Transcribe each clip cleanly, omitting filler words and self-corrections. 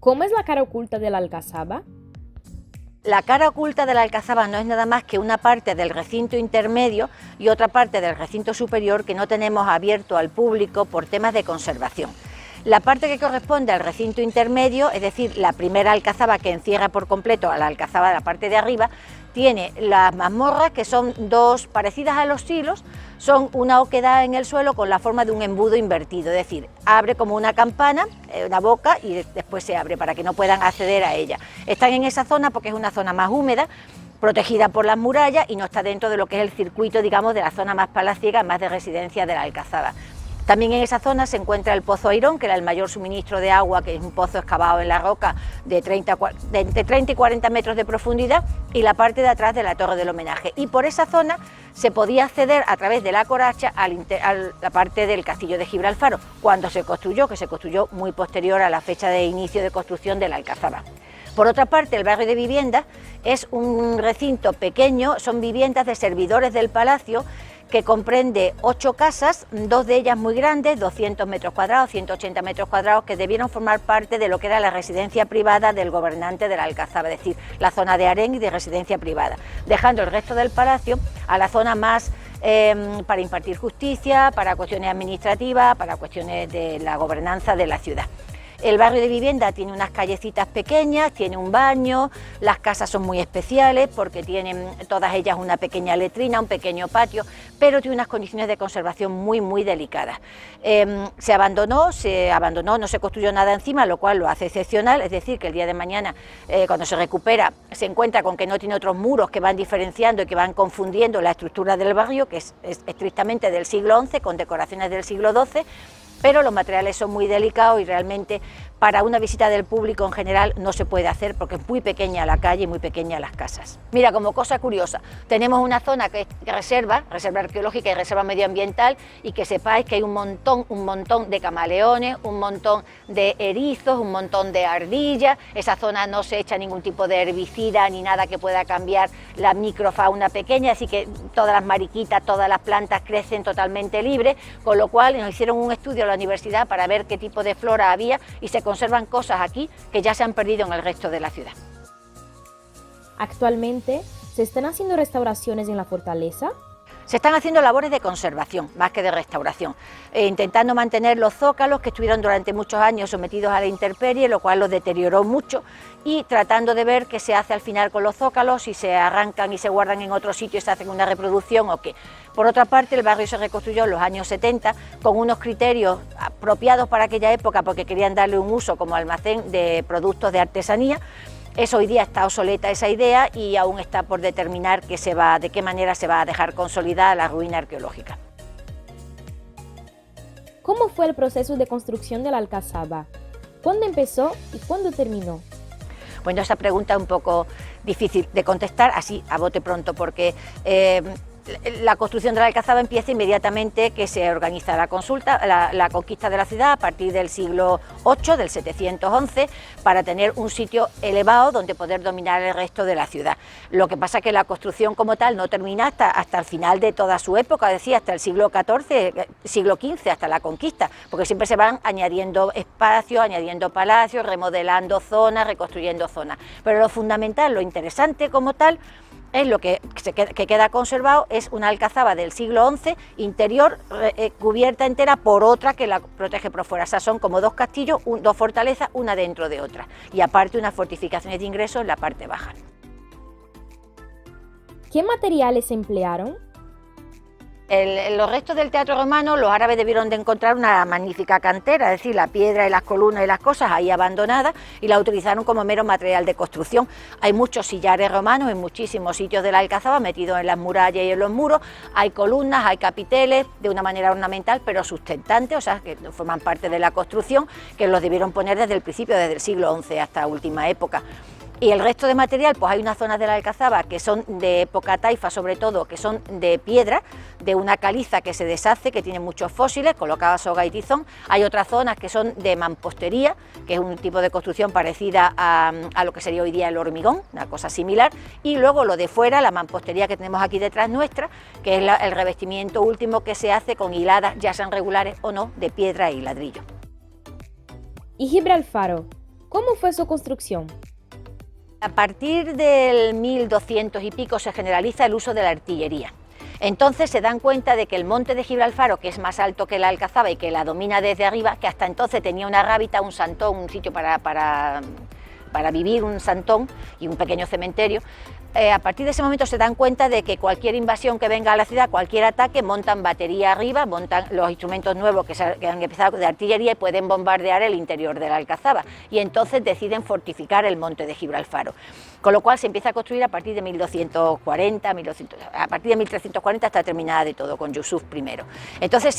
¿Cómo es la cara oculta de la Alcazaba? La cara oculta de la Alcazaba no es nada más que una parte del recinto intermedio y otra parte del recinto superior que no tenemos abierto al público por temas de conservación. La parte que corresponde al recinto intermedio, es decir, la primera alcazaba que encierra por completo a la alcazaba de la parte de arriba, tiene las mazmorras, que son dos parecidas a los silos, son una oquedad en el suelo con la forma de un embudo invertido, es decir, abre como una campana, una boca, y después se abre para que no puedan acceder a ella. Están en esa zona porque es una zona más húmeda, protegida por las murallas y no está dentro de lo que es el circuito, digamos, de la zona más palaciega, más de residencia de la alcazaba. También en esa zona se encuentra el Pozo Airón, que era el mayor suministro de agua, que es un pozo excavado en la roca de entre 30 y 40 metros de profundidad, y la parte de atrás de la Torre del Homenaje. Y por esa zona se podía acceder a través de la coracha a la parte del castillo de Gibralfaro, cuando se construyó, que se construyó muy posterior a la fecha de inicio de construcción de la alcazaba. Por otra parte, el barrio de viviendas es un recinto pequeño, son viviendas de servidores del palacio, que comprende 8 casas, 2 de ellas muy grandes, 200 metros cuadrados, 180 metros cuadrados, que debieron formar parte de lo que era la residencia privada del gobernante de la Alcazaba, es decir, la zona de harén y de residencia privada, dejando el resto del palacio a la zona más para impartir justicia, para cuestiones administrativas, para cuestiones de la gobernanza de la ciudad. El barrio de vivienda tiene unas callecitas pequeñas, tiene un baño, las casas son muy especiales porque tienen todas ellas una pequeña letrina, un pequeño patio, pero tiene unas condiciones de conservación muy delicadas. Se abandonó, no se construyó nada encima, lo cual lo hace excepcional, es decir, que el día de mañana, cuando se recupera, se encuentra con que no tiene otros muros que van diferenciando y que van confundiendo la estructura del barrio, que es estrictamente del siglo XI, con decoraciones del siglo XII, pero los materiales son muy delicados y realmente para una visita del público en general no se puede hacer porque es muy pequeña la calle y muy pequeñas las casas. Mira, como cosa curiosa, tenemos una zona que es reserva arqueológica y reserva medioambiental, y que sepáis que hay un montón de camaleones, un montón de erizos, un montón de ardillas. Esa zona no se echa ningún tipo de herbicida ni nada que pueda cambiar la microfauna pequeña, así que todas las mariquitas, todas las plantas crecen totalmente libres, con lo cual nos hicieron un estudio a la universidad para ver qué tipo de flora había y se conservan cosas aquí que ya se han perdido en el resto de la ciudad. Actualmente, ¿se están haciendo restauraciones en la fortaleza? Se están haciendo labores de conservación, más que de restauración, intentando mantener los zócalos que estuvieron durante muchos años sometidos a la intemperie, lo cual los deterioró mucho, y tratando de ver qué se hace al final con los zócalos, si se arrancan y se guardan en otro sitio y se hacen una reproducción o qué. Por otra parte, el barrio se reconstruyó en los años 70 con unos criterios apropiados para aquella época, porque querían darle un uso como almacén de productos de artesanía. Eso hoy día está obsoleta esa idea y aún está por determinar de qué manera se va a dejar consolidada la ruina arqueológica. ¿Cómo fue el proceso de construcción de la Alcazaba? ¿Cuándo empezó y cuándo terminó? Bueno, esa pregunta es un poco difícil de contestar así a bote pronto, porque la construcción de la Alcazaba empieza inmediatamente que se organiza la conquista de la ciudad a partir del siglo VIII, del 711, para tener un sitio elevado donde poder dominar el resto de la ciudad. Lo que pasa es que la construcción como tal no termina hasta el final de toda su época, es decir, hasta el siglo XIV, siglo XV, hasta la conquista, porque siempre se van añadiendo espacios, añadiendo palacios, remodelando zonas, reconstruyendo zonas. Pero lo fundamental, lo interesante como tal, es lo que queda conservado, es una alcazaba del siglo XI, interior cubierta entera por otra que la protege por fuera. O sea, son como dos castillos, dos fortalezas, una dentro de otra, y aparte unas fortificaciones de ingreso en la parte baja. ¿Qué materiales se emplearon? Los restos del teatro romano, los árabes debieron de encontrar una magnífica cantera, es decir, la piedra y las columnas y las cosas ahí abandonadas, y la utilizaron como mero material de construcción. Hay muchos sillares romanos en muchísimos sitios de la Alcazaba, metidos en las murallas y en los muros. Hay columnas, hay capiteles, de una manera ornamental, pero sustentantes, o sea, que forman parte de la construcción, que los debieron poner desde el principio, desde el siglo XI hasta última época. Y el resto de material, pues hay unas zonas de la Alcazaba que son de época taifa, sobre todo, que son de piedra, de una caliza que se deshace, que tiene muchos fósiles, colocada soga y tizón. Hay otras zonas que son de mampostería, que es un tipo de construcción parecida a lo que sería hoy día el hormigón, una cosa similar. Y luego lo de fuera, la mampostería que tenemos aquí detrás nuestra, que es el revestimiento último que se hace con hiladas, ya sean regulares o no, de piedra y ladrillo. ¿Y Gibralfaro? ¿Cómo fue su construcción? A partir del 1200 y pico se generaliza el uso de la artillería. Entonces se dan cuenta de que el monte de Gibralfaro, que es más alto que la Alcazaba y que la domina desde arriba, que hasta entonces tenía una rábita, un santón, un sitio para vivir, un santón y un pequeño cementerio, a partir de ese momento se dan cuenta de que cualquier invasión que venga a la ciudad, cualquier ataque, montan batería arriba, montan los instrumentos nuevos que han empezado de artillería y pueden bombardear el interior de la Alcazaba, y entonces deciden fortificar el monte de Gibralfaro, con lo cual se empieza a construir a partir de 1240, a partir de 1340 está terminada de todo con Yusuf I. Entonces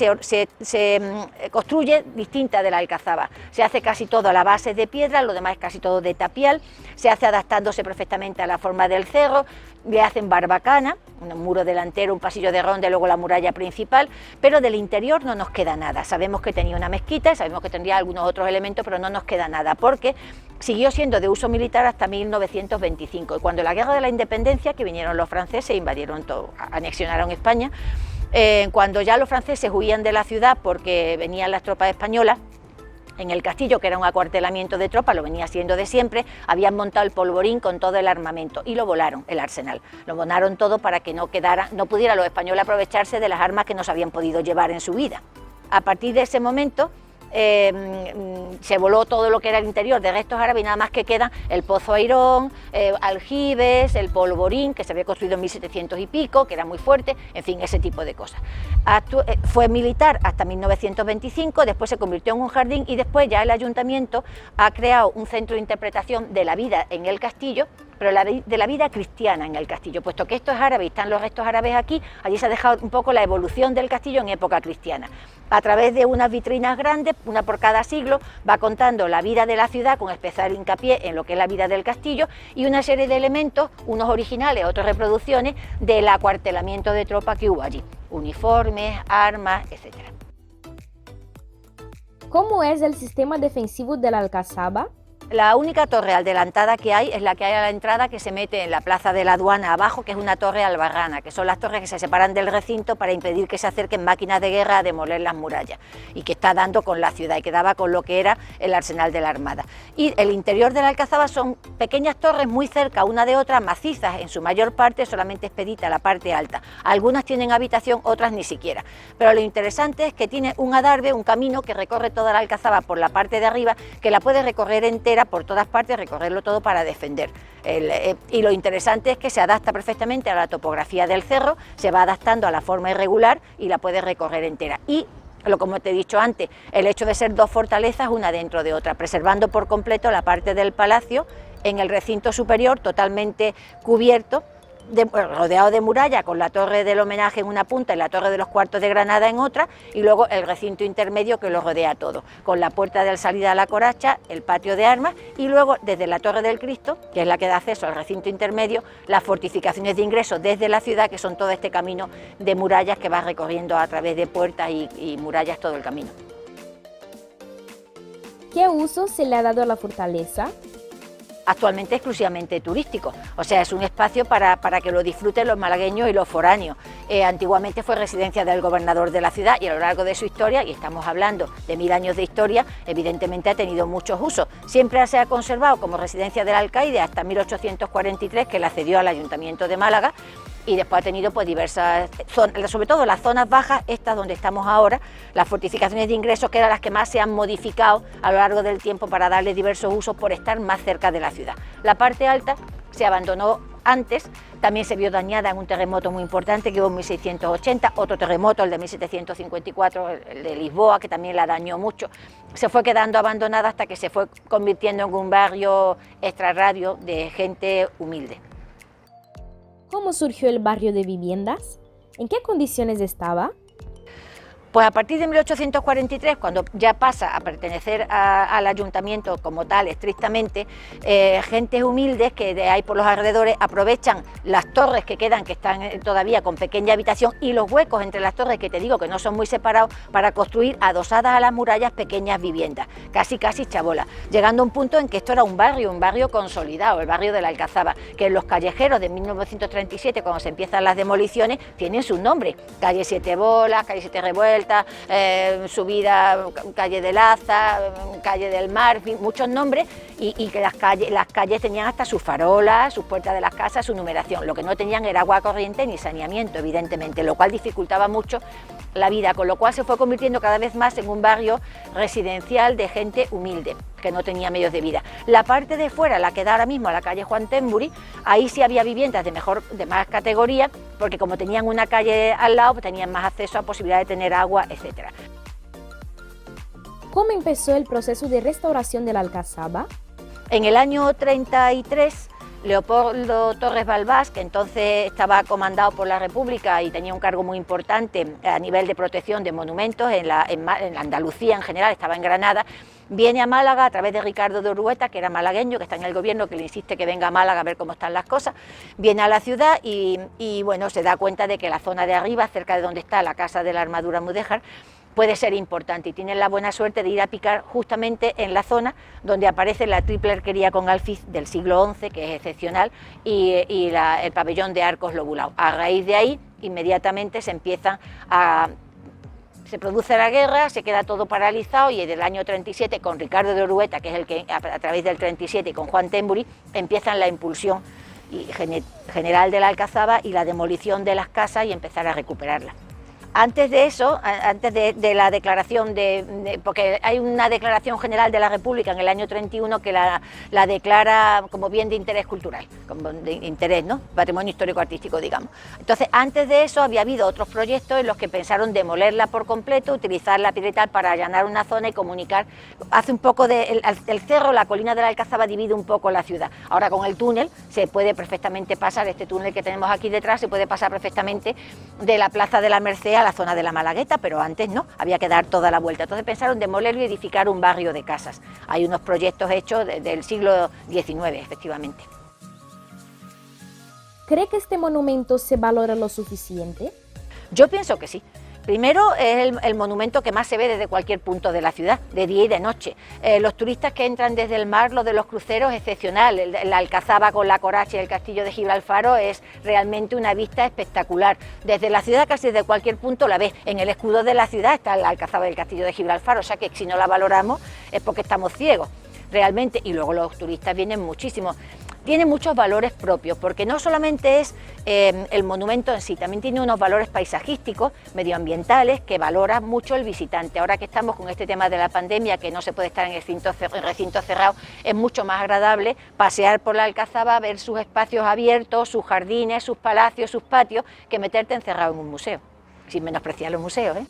se construye distinta de la Alcazaba, se hace casi todo a la base de piedra, lo demás es casi todo de tapial, se hace adaptándose perfectamente a la forma del cerro, le hacen barbacana, un muro delantero, un pasillo de ronda y luego la muralla principal, pero del interior no nos queda nada. Sabemos que tenía una mezquita, sabemos que tendría algunos otros elementos, pero no nos queda nada, porque siguió siendo de uso militar hasta 1925, y cuando la Guerra de la Independencia, que vinieron los franceses, invadieron todo, anexionaron España, cuando ya los franceses huían de la ciudad porque venían las tropas españolas, en el castillo, que era un acuartelamiento de tropas, lo venía siendo de siempre, habían montado el polvorín con todo el armamento y lo volaron, el arsenal. Lo volaron todo para que no pudieran los españoles aprovecharse de las armas que no se habían podido llevar en su vida. A partir de ese momento se voló todo lo que era el interior de restos árabes y nada más que quedan el Pozo Airón, aljibes, el polvorín, que se había construido en 1700 y pico, que era muy fuerte, en fin, ese tipo de cosas. Fue militar hasta 1925, después se convirtió en un jardín y después ya el ayuntamiento ha creado un centro de interpretación de la vida en el castillo, pero de la vida cristiana en el castillo, puesto que esto es árabe y están los restos árabes aquí, allí se ha dejado un poco la evolución del castillo en época cristiana. A través de unas vitrinas grandes, una por cada siglo, va contando la vida de la ciudad con especial hincapié en lo que es la vida del castillo y una serie de elementos, unos originales, otras reproducciones, del acuartelamiento de tropa que hubo allí, uniformes, armas, etc. ¿Cómo es el sistema defensivo de la Alcazaba? La única torre adelantada que hay es la que hay a la entrada, que se mete en la plaza de la aduana abajo, que es una torre albarrana, que son las torres que se separan del recinto para impedir que se acerquen máquinas de guerra a demoler las murallas, y que está dando con la ciudad y que daba con lo que era el arsenal de la Armada. Y el interior de la Alcazaba son pequeñas torres muy cerca una de otra, macizas, en su mayor parte solamente expedita la parte alta. Algunas tienen habitación, otras ni siquiera. Pero lo interesante es que tiene un adarve, un camino que recorre toda la Alcazaba por la parte de arriba, que la puede recorrer entera por todas partes, recorrerlo todo para defender. Y lo interesante es que se adapta perfectamente a la topografía del cerro, se va adaptando a la forma irregular y la puede recorrer entera. Y, como te he dicho antes, el hecho de ser dos fortalezas, una dentro de otra, preservando por completo la parte del palacio en el recinto superior totalmente cubierto, rodeado de muralla, con la torre del homenaje en una punta y la torre de los cuartos de Granada en otra, y luego el recinto intermedio que lo rodea todo, con la puerta de salida a la coracha, el patio de armas, y luego desde la Torre del Cristo, que es la que da acceso al recinto intermedio, las fortificaciones de ingreso desde la ciudad, que son todo este camino de murallas que va recorriendo a través de puertas y murallas todo el camino. ¿Qué uso se le ha dado a la fortaleza? Actualmente exclusivamente turístico, o sea, es un espacio para que lo disfruten los malagueños y los foráneos. Antiguamente fue residencia del gobernador de la ciudad y a lo largo de su historia, y estamos hablando de 1000 años de historia, evidentemente ha tenido muchos usos. Siempre se ha conservado como residencia del alcaide hasta 1843, que la cedió al Ayuntamiento de Málaga, y después ha tenido pues diversas zonas, sobre todo las zonas bajas, estas donde estamos ahora, las fortificaciones de ingresos, que eran las que más se han modificado a lo largo del tiempo para darle diversos usos por estar más cerca de la ciudad. La parte alta se abandonó antes, también se vio dañada en un terremoto muy importante que hubo en 1680, otro terremoto, el de 1754, el de Lisboa, que también la dañó mucho. Se fue quedando abandonada hasta que se fue convirtiendo en un barrio extrarradio de gente humilde. ¿Cómo surgió el barrio de viviendas? ¿En qué condiciones estaba? Pues a partir de 1843, cuando ya pasa a pertenecer al ayuntamiento como tal, estrictamente, gentes humildes que hay por los alrededores aprovechan las torres que quedan, que están todavía con pequeña habitación, y los huecos entre las torres, que te digo que no son muy separados, para construir adosadas a las murallas pequeñas viviendas, casi chabolas, llegando a un punto en que esto era un barrio consolidado, el barrio de la Alcazaba, que en los callejeros de 1937, cuando se empiezan las demoliciones, tienen su nombre: calle Siete Bolas, calle Siete Revueltas, vuelta, subida, calle de Laza, calle del Mar, en fin, muchos nombres, y que las calles tenían hasta sus farolas, sus puertas de las casas, su numeración. Lo que no tenían era agua corriente ni saneamiento, evidentemente, lo cual dificultaba mucho la vida, con lo cual se fue convirtiendo cada vez más en un barrio residencial de gente humilde, que no tenía medios de vida. La parte de fuera, la que da ahora mismo a la calle Juan Temburi, ahí sí había viviendas de más categoría, porque como tenían una calle al lado, pues tenían más acceso a posibilidad de tener agua, etcétera. ¿Cómo empezó el proceso de restauración de la Alcazaba? En el año 33, Leopoldo Torres Balbás, que entonces estaba comandado por la República y tenía un cargo muy importante a nivel de protección de monumentos en Andalucía en general, estaba en Granada, viene a Málaga a través de Ricardo de Urueta, que era malagueño, que está en el gobierno, que le insiste que venga a Málaga a ver cómo están las cosas, viene a la ciudad y bueno, se da cuenta de que la zona de arriba, cerca de donde está la Casa de la Armadura Mudéjar, puede ser importante, y tienen la buena suerte de ir a picar justamente en la zona donde aparece la triple arquería con alfiz del siglo XI, que es excepcional, y el pabellón de arcos lobulados. A raíz de ahí, inmediatamente se produce la guerra, se queda todo paralizado, y en el año 37, con Ricardo de Urueta, que es el que a través del 37, y con Juan Temburi, empiezan la impulsión general de la Alcazaba y la demolición de las casas y empezar a recuperarlas. Antes de eso, antes de la declaración, porque hay una declaración general de la República en el año 31 que la declara como bien de interés cultural, como de interés, ¿no? Patrimonio histórico-artístico, digamos. Entonces, antes de eso había habido otros proyectos en los que pensaron demolerla por completo, utilizar la piedra y tal para allanar una zona y comunicar. Hace un poco el cerro, la colina de la Alcazaba divide un poco la ciudad. Ahora con el túnel se puede perfectamente pasar, este túnel que tenemos aquí detrás, se puede pasar perfectamente de la Plaza de la Merced a la zona de la Malagueta, pero antes no, había que dar toda la vuelta. Entonces pensaron demolerlo y edificar un barrio de casas. Hay unos proyectos hechos del siglo XIX, efectivamente. ¿Cree que este monumento se valora lo suficiente? Yo pienso que sí. Primero, es el monumento que más se ve desde cualquier punto de la ciudad, de día y de noche. Los turistas que entran desde el mar, lo de los cruceros, excepcional. La Alcazaba con la Coracha y el castillo de Gibralfaro es realmente una vista espectacular. Desde la ciudad, casi desde cualquier punto la ves. En el escudo de la ciudad está la Alcazaba del castillo de Gibralfaro, o sea que si no la valoramos es porque estamos ciegos, realmente. Y luego los turistas vienen muchísimo. Tiene muchos valores propios, porque no solamente es el monumento en sí, también tiene unos valores paisajísticos, medioambientales, que valora mucho el visitante. Ahora que estamos con este tema de la pandemia, que no se puede estar en recinto cerrado, es mucho más agradable pasear por la Alcazaba, ver sus espacios abiertos, sus jardines, sus palacios, sus patios, que meterte encerrado en un museo, sin menospreciar los museos, ¿eh?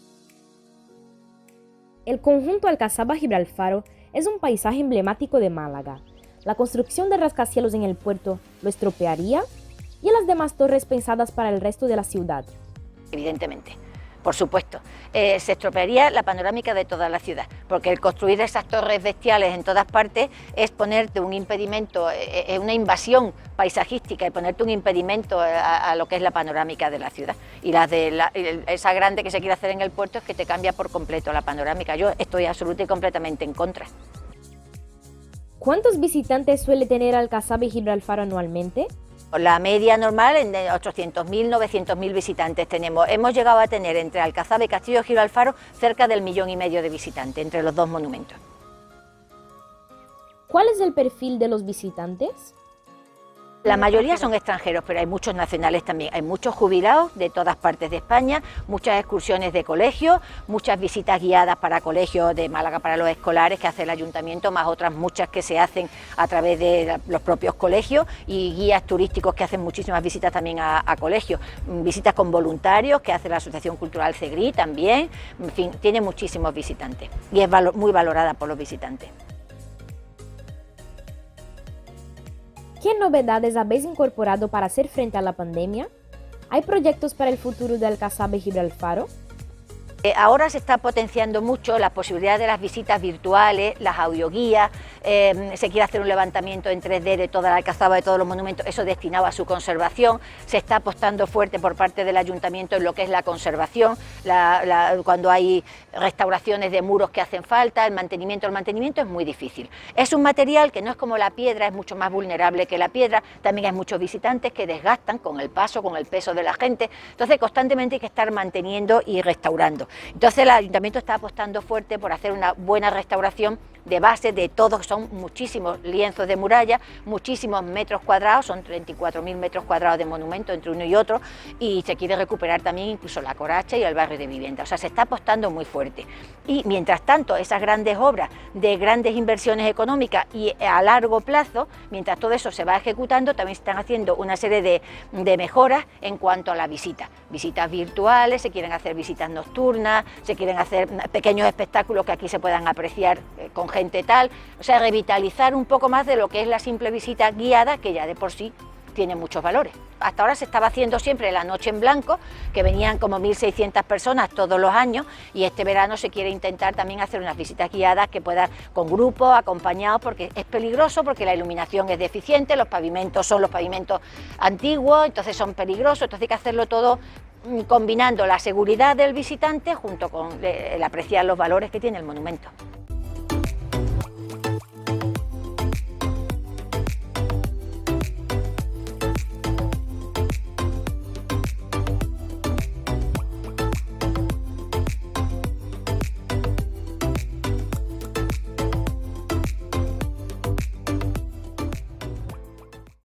El conjunto Alcazaba Gibralfaro es un paisaje emblemático de Málaga. ¿La construcción de rascacielos en el puerto lo estropearía? ¿Y las demás torres pensadas para el resto de la ciudad? Evidentemente, por supuesto. Se estropearía la panorámica de toda la ciudad, porque el construir esas torres bestiales en todas partes es ponerte un impedimento, es una invasión paisajística y ponerte un impedimento a lo que es la panorámica de la ciudad. Y esa grande que se quiere hacer en el puerto es que te cambia por completo la panorámica. Yo estoy absoluta y completamente en contra. ¿Cuántos visitantes suele tener Alcazaba y Gibralfaro anualmente? La media normal en 800.000, 900.000 visitantes tenemos. Hemos llegado a tener entre Alcazaba y Castillo de Gibralfaro cerca del 1,5 millones de visitantes entre los dos monumentos. ¿Cuál es el perfil de los visitantes? La mayoría son extranjeros, pero hay muchos nacionales también. Hay muchos jubilados de todas partes de España, muchas excursiones de colegios, muchas visitas guiadas para colegios de Málaga para los escolares que hace el ayuntamiento, más otras muchas que se hacen a través de los propios colegios, y guías turísticos que hacen muchísimas visitas también a colegios, visitas con voluntarios que hace la Asociación Cultural Segrí también. En fin, tiene muchísimos visitantes y es muy valorada por los visitantes. ¿Qué novedades habéis incorporado para hacer frente a la pandemia? ¿Hay proyectos para el futuro de Alcazaba y Gibralfaro? Ahora se está potenciando mucho la posibilidad de las visitas virtuales, las audioguías, se quiere hacer un levantamiento en 3D de toda la Alcazaba, de todos los monumentos, eso destinado a su conservación. Se está apostando fuerte por parte del Ayuntamiento en lo que es la conservación, cuando hay restauraciones de muros que hacen falta, el mantenimiento es muy difícil. Es un material que no es como la piedra, es mucho más vulnerable que la piedra, también hay muchos visitantes que desgastan con el paso, con el peso de la gente, entonces constantemente hay que estar manteniendo y restaurando. Entonces el Ayuntamiento está apostando fuerte por hacer una buena restauración de base de todos, son muchísimos lienzos de muralla, muchísimos metros cuadrados, son 34.000 metros cuadrados de monumento entre uno y otro, y se quiere recuperar también incluso la Coracha y el barrio de vivienda, o sea, se está apostando muy fuerte. Y mientras tanto, esas grandes obras de grandes inversiones económicas y a largo plazo, mientras todo eso se va ejecutando, también se están haciendo una serie de mejoras en cuanto a la visita, visitas virtuales, se quieren hacer visitas nocturnas, se quieren hacer pequeños espectáculos que aquí se puedan apreciar con gente tal, o sea, revitalizar un poco más de lo que es la simple visita guiada, que ya de por sí tiene muchos valores. Hasta ahora se estaba haciendo siempre la Noche en Blanco, que venían como 1.600 personas todos los años, y este verano se quiere intentar también hacer unas visitas guiadas que puedan con grupos, acompañados, porque es peligroso, porque la iluminación es deficiente, los pavimentos son los pavimentos antiguos, entonces son peligrosos, entonces hay que hacerlo todo combinando la seguridad del visitante junto con el apreciar los valores que tiene el monumento.